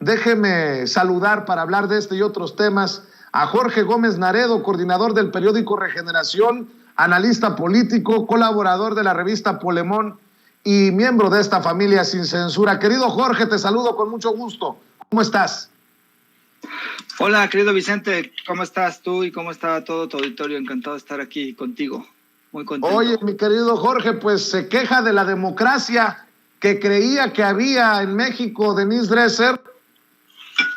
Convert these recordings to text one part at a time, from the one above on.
déjeme saludar para hablar de este y otros temas a Jorge Gómez Naredo, coordinador del periódico Regeneración, analista político, colaborador de la revista Polemón y miembro de esta familia sin censura. Querido Jorge, te saludo con mucho gusto. ¿Cómo estás? Hola, querido Vicente, ¿cómo estás tú y cómo está todo tu auditorio? Encantado de estar aquí contigo, muy contento. Oye, mi querido Jorge, pues se queja de la democracia que creía que había en México Denise Dresser,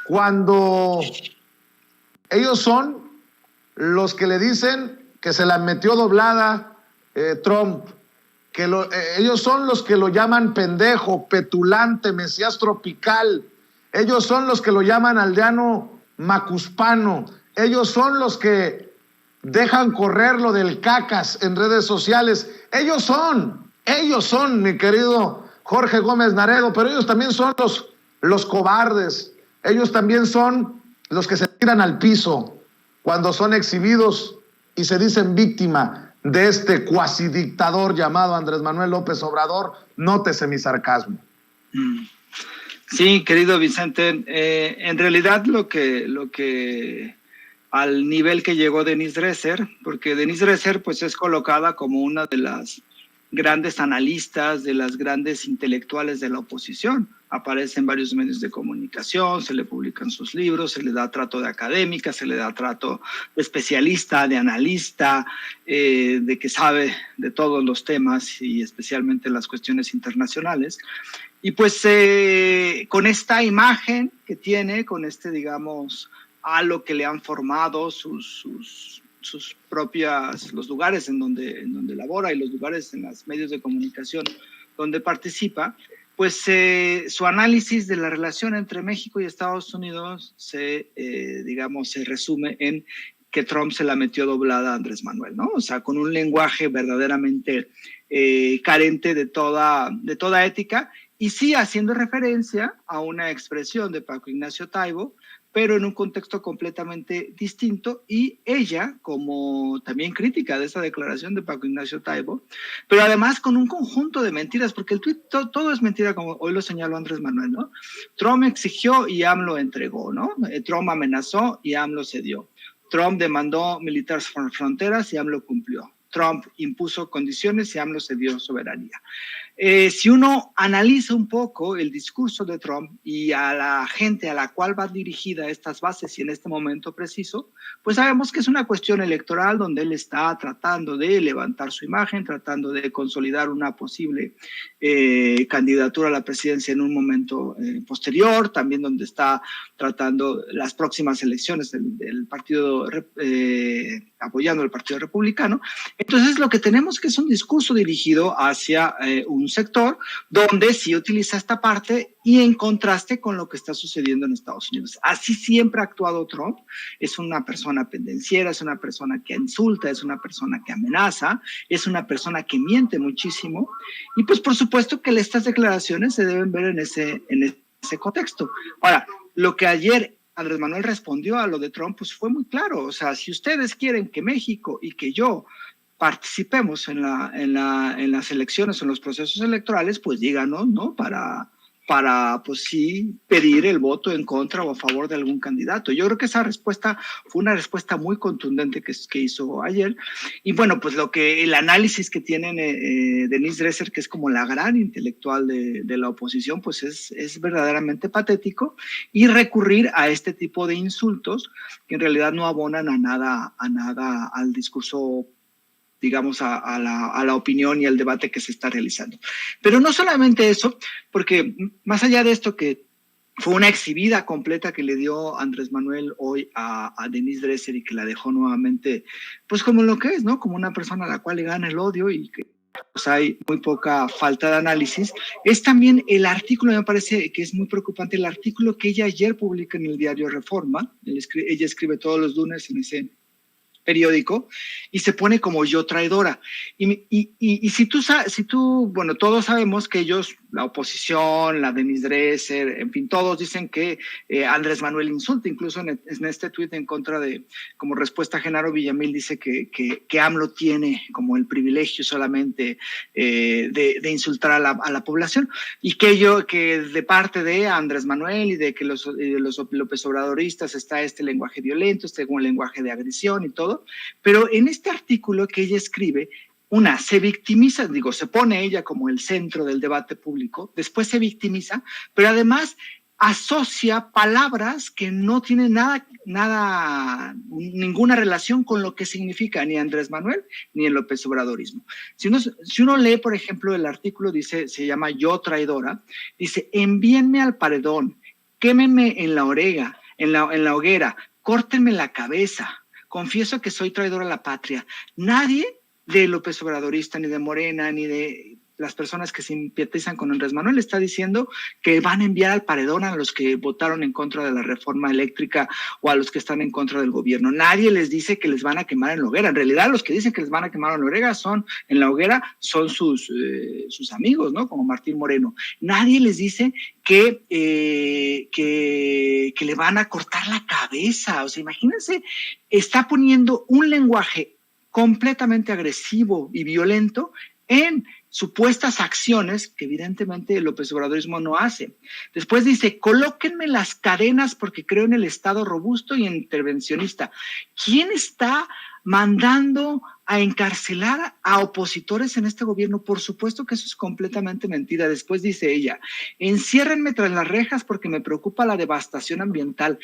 cuando ellos son los que le dicen que se la metió doblada Trump, que ellos son los que lo llaman pendejo, petulante, mesías tropical, ellos son los que lo llaman aldeano macuspano, ellos son los que dejan correr lo del cacas en redes sociales, ellos son, mi querido Jorge Gómez Naredo, pero ellos también son los cobardes, ellos también son los que se tiran al piso cuando son exhibidos y se dicen víctima de este cuasi dictador llamado Andrés Manuel López Obrador. Nótese mi sarcasmo. Sí, querido Vicente, en realidad lo que al nivel que llegó Denise Dresser, porque Denise Dresser pues es colocada como una de las grandes analistas, de las grandes intelectuales de la oposición. Aparece en varios medios de comunicación, se le publican sus libros, se le da trato de académica, se le da trato de especialista, de analista, de que sabe de todos los temas y especialmente las cuestiones internacionales. Y pues con esta imagen que tiene, con este, digamos, halo que le han formado sus propias, los lugares en donde labora y los lugares en los medios de comunicación donde participa, pues su análisis de la relación entre México y Estados Unidos se resume en que Trump se la metió doblada a Andrés Manuel, ¿no? O sea, con un lenguaje verdaderamente carente de toda ética y sí haciendo referencia a una expresión de Paco Ignacio Taibo, pero en un contexto completamente distinto, y ella, como también crítica de esa declaración de Paco Ignacio Taibo, pero además con un conjunto de mentiras, porque el tuit todo es mentira, como hoy lo señaló Andrés Manuel, ¿no? Trump exigió y AMLO entregó, ¿no? Trump amenazó y AMLO cedió. Trump demandó militares fronteras y AMLO cumplió. Trump impuso condiciones y AMLO cedió soberanía. Si uno analiza un poco el discurso de Trump y a la gente a la cual va dirigida estas bases y en este momento preciso, pues sabemos que es una cuestión electoral donde él está tratando de levantar su imagen, tratando de consolidar una posible candidatura a la presidencia en un momento posterior, también donde está tratando las próximas elecciones del partido, apoyando al Partido Republicano. Entonces lo que tenemos que es un discurso dirigido hacia un sector donde sí utiliza esta parte y en contraste con lo que está sucediendo en Estados Unidos. Así siempre ha actuado Trump. Es una persona pendenciera, es una persona que insulta, es una persona que amenaza, es una persona que miente muchísimo y pues por supuesto que estas declaraciones se deben ver en ese contexto. Ahora, lo que ayer Andrés Manuel respondió a lo de Trump pues fue muy claro. O sea, si ustedes quieren que México y que yo participemos en las elecciones o en los procesos electorales, pues díganos, ¿no? Para pues sí, pedir el voto en contra o a favor de algún candidato. Yo creo que esa respuesta fue una respuesta muy contundente que hizo ayer. Y bueno, pues el análisis que tiene Denise Dresser, que es como la gran intelectual de la oposición, pues es verdaderamente patético, y recurrir a este tipo de insultos que en realidad no abonan a nada al discurso, digamos, a la opinión y al debate que se está realizando. Pero no solamente eso, porque más allá de esto, que fue una exhibida completa que le dio Andrés Manuel hoy a Denise Dresser y que la dejó nuevamente, pues como lo que es, ¿no? Como una persona a la cual le gana el odio y que pues hay muy poca falta de análisis. Es también el artículo, me parece que es muy preocupante, el artículo que ella ayer publica en el diario Reforma. Ella escribe todos los lunes en ese periódico y se pone como yo traidora. Y si tú, bueno, todos sabemos que ellos la oposición, la Denise Dresser, en fin, todos dicen que Andrés Manuel insulta, incluso en este tuit en contra de, como respuesta a Genaro Villamil, dice que AMLO tiene como el privilegio solamente de insultar a la población, y que de parte de Andrés Manuel y de que los López Obradoristas está este lenguaje violento, este lenguaje de agresión y todo, pero en este artículo que ella escribe, se victimiza, se pone ella como el centro del debate público, después se victimiza, pero además asocia palabras que no tienen ninguna relación con lo que significa ni Andrés Manuel ni el López Obradorismo. Si uno lee, por ejemplo, el artículo, se llama Yo Traidora, dice, envíenme al paredón, quémenme en la hoguera, córtenme la cabeza, confieso que soy traidor a la patria. Nadie de López Obradorista, ni de Morena, ni de las personas que simpatizan con Andrés Manuel está diciendo que van a enviar al paredón a los que votaron en contra de la reforma eléctrica o a los que están en contra del gobierno. Nadie les dice que les van a quemar en la hoguera. En realidad, los que dicen que les van a quemar en la hoguera son sus amigos, ¿no? Como Martín Moreno. Nadie les dice que le van a cortar la cabeza. O sea, imagínense, está poniendo un lenguaje completamente agresivo y violento en supuestas acciones que evidentemente el López Obradorismo no hace. Después dice, colóquenme las cadenas porque creo en el Estado robusto y intervencionista. ¿Quién está mandando a encarcelar a opositores en este gobierno? Por supuesto que eso es completamente mentira. Después dice ella, enciérrenme tras las rejas porque me preocupa la devastación ambiental.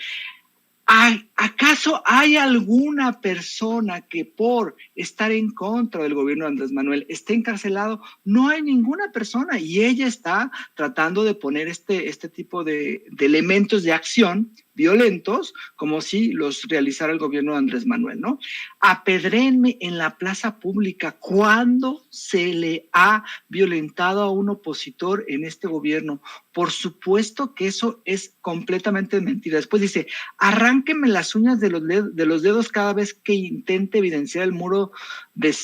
¿Acaso hay alguna persona que por estar en contra del gobierno de Andrés Manuel esté encarcelado? No hay ninguna persona, y ella está tratando de poner este tipo de elementos de acción violentos como si los realizara el gobierno de Andrés Manuel, ¿no? Apedréenme en la plaza pública. ¿Cuándo se le ha violentado a un opositor en este gobierno? Por supuesto que eso es completamente mentira. Después dice, arránquenme las uñas de los dedos cada vez que intente evidenciar el muro de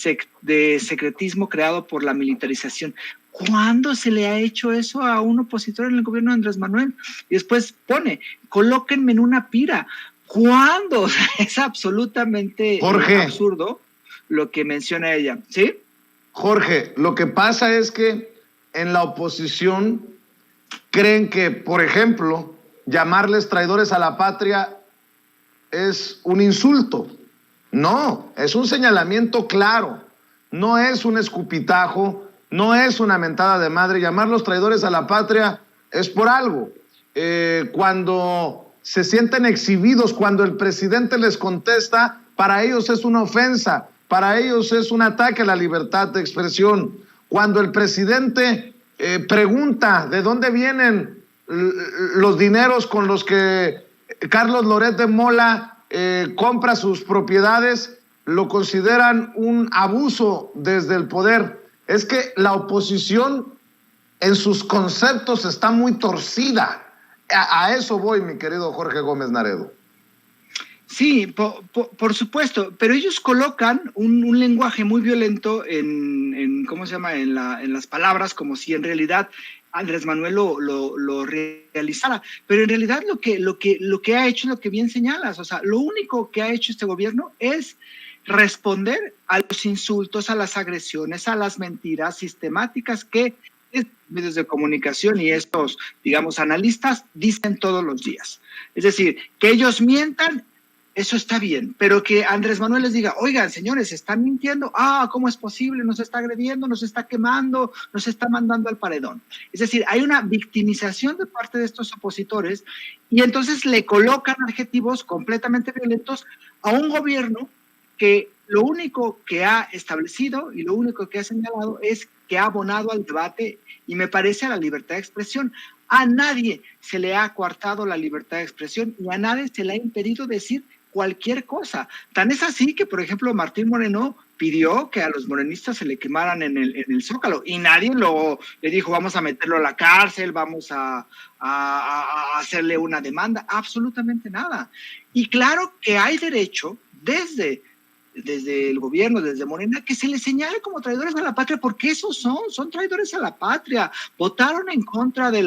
secretismo creado por la militarización. ¿Cuándo se le ha hecho eso a un opositor en el gobierno de Andrés Manuel? Y después pone, colóquenme en una pira. ¿Cuándo? Es absolutamente absurdo lo que menciona ella, ¿sí? Jorge, lo que pasa es que en la oposición creen que, por ejemplo, llamarles traidores a la patria es un insulto. No, es un señalamiento claro, no es un escupitajo, no es una mentada de madre. Llamarlos traidores a la patria es por algo. Cuando se sienten exhibidos, cuando el presidente les contesta, para ellos es una ofensa, para ellos es un ataque a la libertad de expresión. Cuando el presidente pregunta de dónde vienen los dineros con los que Carlos Loret de Mola compra sus propiedades, lo consideran un abuso desde el poder. Es que la oposición en sus conceptos está muy torcida. A eso voy, mi querido Jorge Gómez Naredo. Sí, por supuesto, pero ellos colocan un lenguaje muy violento en ¿cómo se llama? En las palabras, como si en realidad Andrés Manuel lo realizara. Pero en realidad lo que ha hecho es lo que bien señalas. O sea, lo único que ha hecho este gobierno es responder a los insultos, a las agresiones, a las mentiras sistemáticas que medios de comunicación y estos, digamos, analistas dicen todos los días. Es decir, que ellos mientan, eso está bien, pero que Andrés Manuel les diga, oigan, señores, están mintiendo, ¿cómo es posible? Nos está agrediendo, nos está quemando, nos está mandando al paredón. Es decir, hay una victimización de parte de estos opositores y entonces le colocan adjetivos completamente violentos a un gobierno que lo único que ha establecido y lo único que ha señalado es que ha abonado al debate y me parece a la libertad de expresión. A nadie se le ha coartado la libertad de expresión y a nadie se le ha impedido decir cualquier cosa. Tan es así que, por ejemplo, Martín Moreno pidió que a los morenistas se le quemaran en el Zócalo y nadie le dijo vamos a meterlo a la cárcel, vamos a hacerle una demanda, absolutamente nada. Y claro que hay derecho desde desde el gobierno, desde Morena, que se les señale como traidores a la patria, porque esos son traidores a la patria. Votaron en contra de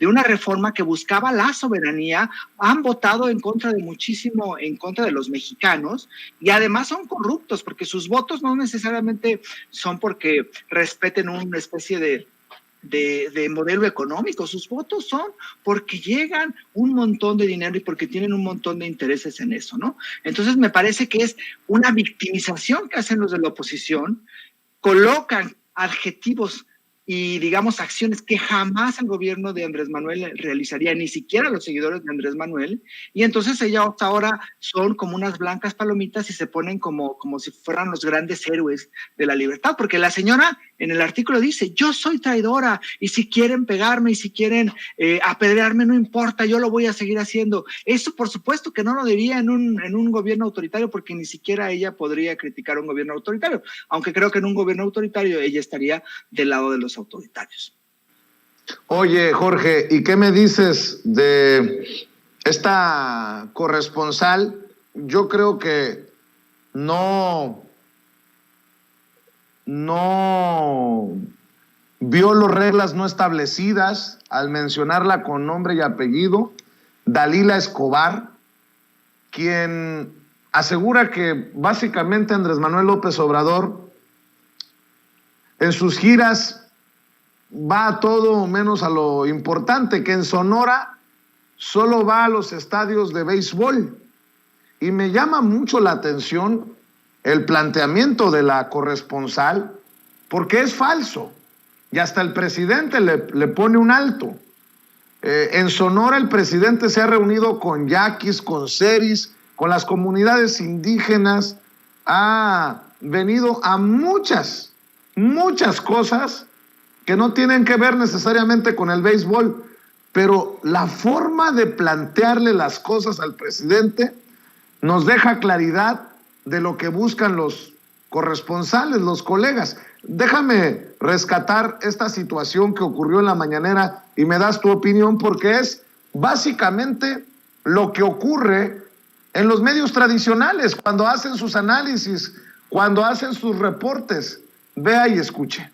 una reforma que buscaba la soberanía, han votado en contra de muchísimo, en contra de los mexicanos, y además son corruptos, porque sus votos no necesariamente son porque respeten una especie de modelo económico. Sus votos son porque llegan un montón de dinero y porque tienen un montón de intereses en eso, ¿no? Entonces me parece que es una victimización que hacen los de la oposición, colocan adjetivos y, digamos, acciones que jamás el gobierno de Andrés Manuel realizaría, ni siquiera los seguidores de Andrés Manuel, y entonces ellos hasta ahora son como unas blancas palomitas y se ponen como si fueran los grandes héroes de la libertad, porque la señora en el artículo dice, yo soy traidora, y si quieren pegarme y si quieren apedrearme, no importa, yo lo voy a seguir haciendo. Eso, por supuesto, que no lo diría en un gobierno autoritario, porque ni siquiera ella podría criticar un gobierno autoritario, aunque creo que en un gobierno autoritario ella estaría del lado de los autoritarios. Oye, Jorge, ¿y qué me dices de esta corresponsal? Yo creo que no violó reglas no establecidas al mencionarla con nombre y apellido, Dalila Escobar, quien asegura que básicamente Andrés Manuel López Obrador en sus giras va a todo menos a lo importante, que en Sonora solo va a los estadios de béisbol. Y me llama mucho la atención el planteamiento de la corresponsal, porque es falso. Y hasta el presidente le pone un alto. En Sonora el presidente se ha reunido con yaquis, con seris, con las comunidades indígenas, ha venido a muchas cosas que no tienen que ver necesariamente con el béisbol, pero la forma de plantearle las cosas al presidente nos deja claridad de lo que buscan los corresponsales, los colegas. Déjame rescatar esta situación que ocurrió en la mañanera y me das tu opinión, porque es básicamente lo que ocurre en los medios tradicionales cuando hacen sus análisis, cuando hacen sus reportes. Vea y escuche.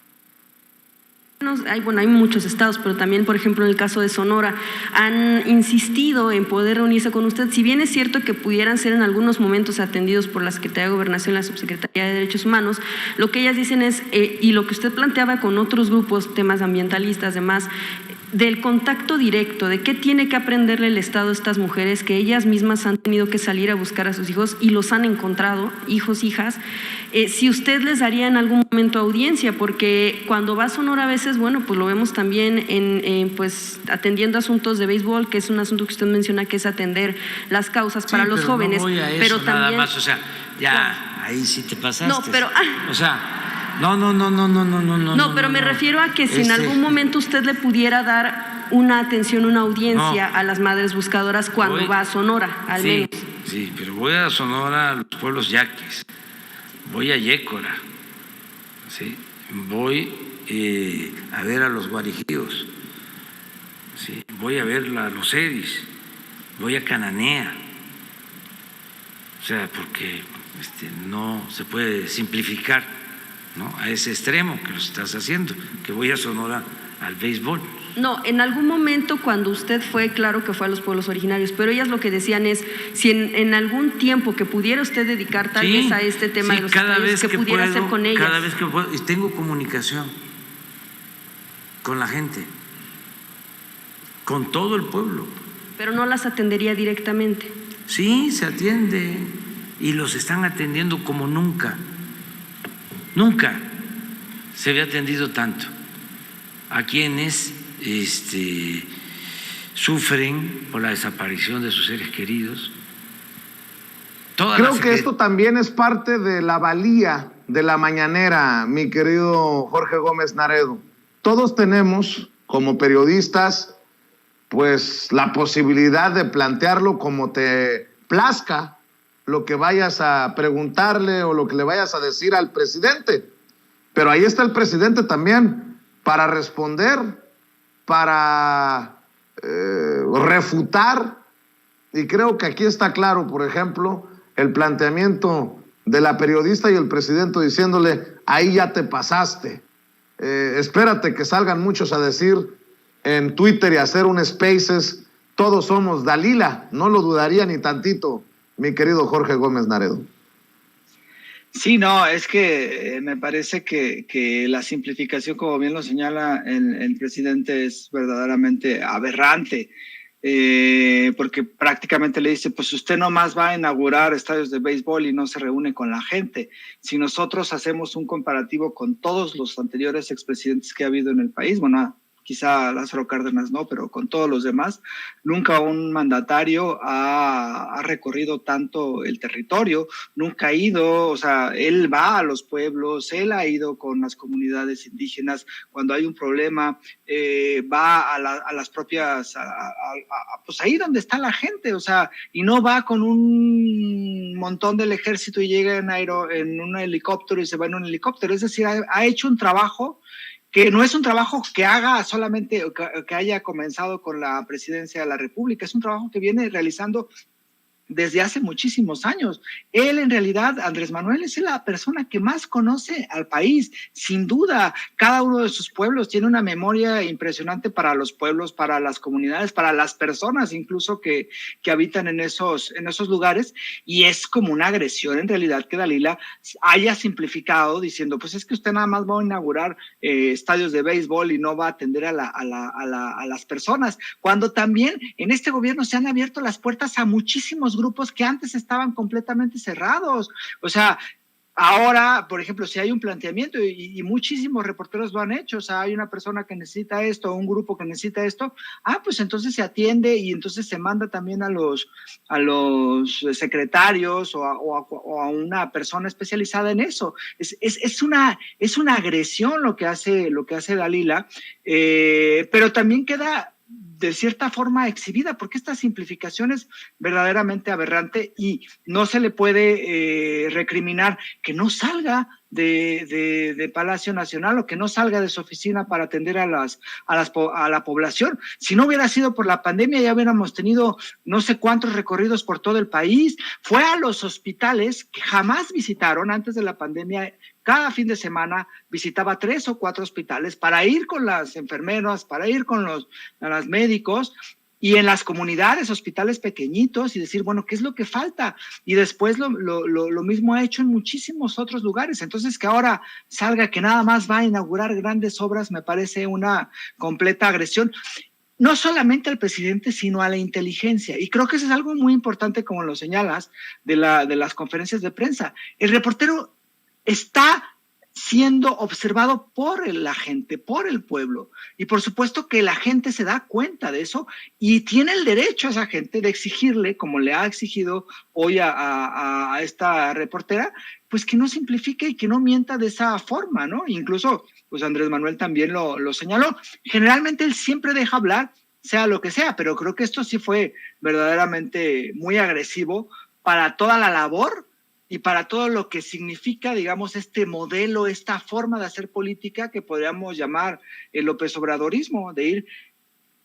Hay muchos estados, pero también, por ejemplo, en el caso de Sonora, han insistido en poder reunirse con usted. Si bien es cierto que pudieran ser en algunos momentos atendidos por la Secretaría de Gobernación, la Subsecretaría de Derechos Humanos, lo que ellas dicen es, y lo que usted planteaba con otros grupos, temas ambientalistas, demás, del contacto directo, de qué tiene que aprenderle el Estado a estas mujeres que ellas mismas han tenido que salir a buscar a sus hijos y los han encontrado, hijos, hijas, si usted les daría en algún momento audiencia, porque cuando va a Sonora a veces, bueno, pues lo vemos también pues atendiendo asuntos de béisbol, que es un asunto que usted menciona, que es atender las causas para los jóvenes, no voy a eso, pero nada también más, o sea, ya ahí sí te pasaste. No, pero o sea, no. No, pero me refiero a que si en algún momento usted le pudiera dar una atención, una audiencia a las madres buscadoras cuando va a Sonora, al menos. Sí, pero voy a Sonora, a los pueblos yaquis, voy a Yécora, ¿sí? Voy a ver a los guarijíos, ¿sí? Voy a ver a los seris, voy a Cananea, o sea, porque no se puede simplificar, ¿no?, a ese extremo que lo estás haciendo, que voy a Sonora al béisbol. No, en algún momento cuando usted fue, claro que fue a los pueblos originarios, pero ellas lo que decían es, si en algún tiempo que pudiera usted dedicar tal vez a este tema de los estadios, que pudiera hacer con ellas. Cada vez que puedo, y tengo comunicación con la gente, con todo el pueblo. Pero no las atendería directamente. Sí, se atiende y los están atendiendo como nunca. Nunca se había atendido tanto a quienes sufren por la desaparición de sus seres queridos. Creo que esto también es parte de la valía de la mañanera, mi querido Jorge Gómez Naredo. Todos tenemos, como periodistas, pues la posibilidad de plantearlo como te plazca, lo que vayas a preguntarle o lo que le vayas a decir al presidente. Pero ahí está el presidente también para responder, para refutar. Y creo que aquí está claro, por ejemplo, el planteamiento de la periodista y el presidente diciéndole, ahí ya te pasaste. Espérate que salgan muchos a decir en Twitter y hacer un Spaces, todos somos Dalila. No lo dudaría ni tantito, mi querido Jorge Gómez Naredo. Sí, no, es que me parece que la simplificación, como bien lo señala el presidente, es verdaderamente aberrante. Porque prácticamente le dice, pues usted nomás va a inaugurar estadios de béisbol y no se reúne con la gente. Si nosotros hacemos un comparativo con todos los anteriores expresidentes que ha habido en el país, bueno, quizá Lázaro Cárdenas no, pero con todos los demás, nunca un mandatario ha recorrido tanto el territorio, nunca ha ido, o sea, él va a los pueblos, él ha ido con las comunidades indígenas, cuando hay un problema, va a las propias, pues ahí donde está la gente, o sea, y no va con un montón del ejército y llega en un helicóptero y se va en un helicóptero, es decir, ha hecho un trabajo que no es un trabajo que haga solamente, que haya comenzado con la presidencia de la República, es un trabajo que viene realizando desde hace muchísimos años. Él, en realidad, Andrés Manuel, es la persona que más conoce al país, sin duda. Cada uno de sus pueblos tiene una memoria impresionante para los pueblos, para las comunidades, para las personas incluso que habitan en esos lugares, y es como una agresión en realidad que Dalila haya simplificado diciendo, pues es que usted nada más va a inaugurar estadios de béisbol y no va a atender a las personas, cuando también en este gobierno se han abierto las puertas a muchísimos grupos que antes estaban completamente cerrados. O sea, ahora, por ejemplo, si hay un planteamiento y muchísimos reporteros lo han hecho, o sea, hay una persona que necesita esto, un grupo que necesita esto, pues entonces se atiende y entonces se manda también a los secretarios o a una persona especializada en eso. Es una agresión lo que hace Dalila, pero también queda de cierta forma exhibida, porque esta simplificación es verdaderamente aberrante y no se le puede recriminar que no salga de Palacio Nacional o que no salga de su oficina para atender a la población. Si no hubiera sido por la pandemia, ya hubiéramos tenido no sé cuántos recorridos por todo el país. Fue a los hospitales que jamás visitaron antes de la pandemia. Cada fin de semana visitaba 3 o 4 hospitales para ir con las enfermeras, para ir con los médicos, y en las comunidades, hospitales pequeñitos, y decir, bueno, ¿qué es lo que falta? Y después lo mismo ha hecho en muchísimos otros lugares. Entonces, que ahora salga que nada más va a inaugurar grandes obras, me parece una completa agresión. No solamente al presidente, sino a la inteligencia. Y creo que eso es algo muy importante, como lo señalas, de las conferencias de prensa. El reportero está siendo observado por la gente, por el pueblo. Y por supuesto que la gente se da cuenta de eso y tiene el derecho a esa gente de exigirle, como le ha exigido hoy a esta reportera, pues que no simplifique y que no mienta de esa forma, ¿no? Incluso, pues Andrés Manuel también lo señaló. Generalmente él siempre deja hablar, sea lo que sea, pero creo que esto sí fue verdaderamente muy agresivo para toda la labor y para todo lo que significa, digamos, este modelo, esta forma de hacer política que podríamos llamar el López Obradorismo, de ir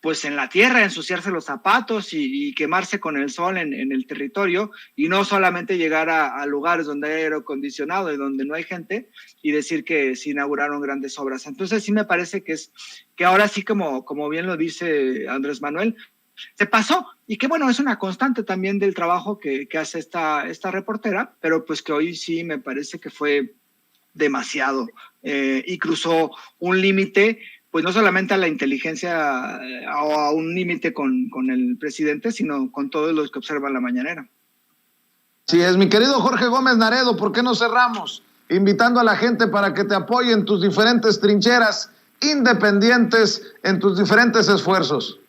pues en la tierra, ensuciarse los zapatos y quemarse con el sol en el territorio, y no solamente llegar a lugares donde hay aire acondicionado y donde no hay gente y decir que se inauguraron grandes obras. Entonces sí me parece que ahora sí, como bien lo dice Andrés Manuel, se pasó, y que bueno, es una constante también del trabajo que hace esta reportera, pero pues que hoy sí me parece que fue demasiado y cruzó un límite, pues no solamente a la inteligencia o a un límite con el presidente, sino con todos los que observan la mañanera. Sí es, mi querido Jorge Gómez Naredo, ¿por qué no cerramos invitando a la gente para que te apoye en tus diferentes trincheras independientes, en tus diferentes esfuerzos?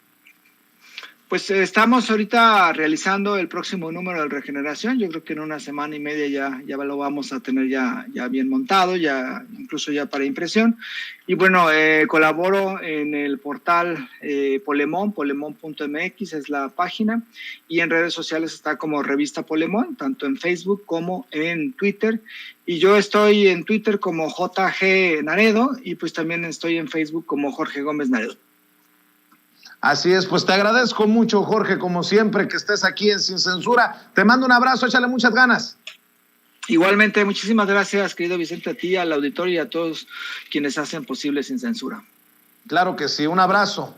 Pues estamos ahorita realizando el próximo número de Regeneración. Yo creo que en una semana y media ya lo vamos a tener ya bien montado, ya incluso ya para impresión. Y bueno, colaboro en el portal polemon.mx es la página, y en redes sociales está como Revista Polemon, tanto en Facebook como en Twitter. Y yo estoy en Twitter como JG Naredo, y pues también estoy en Facebook como Jorge Gómez Naredo. Así es, pues te agradezco mucho, Jorge, como siempre, que estés aquí en Sin Censura. Te mando un abrazo, échale muchas ganas. Igualmente, muchísimas gracias, querido Vicente, a ti, al auditorio y a todos quienes hacen posible Sin Censura. Claro que sí, un abrazo.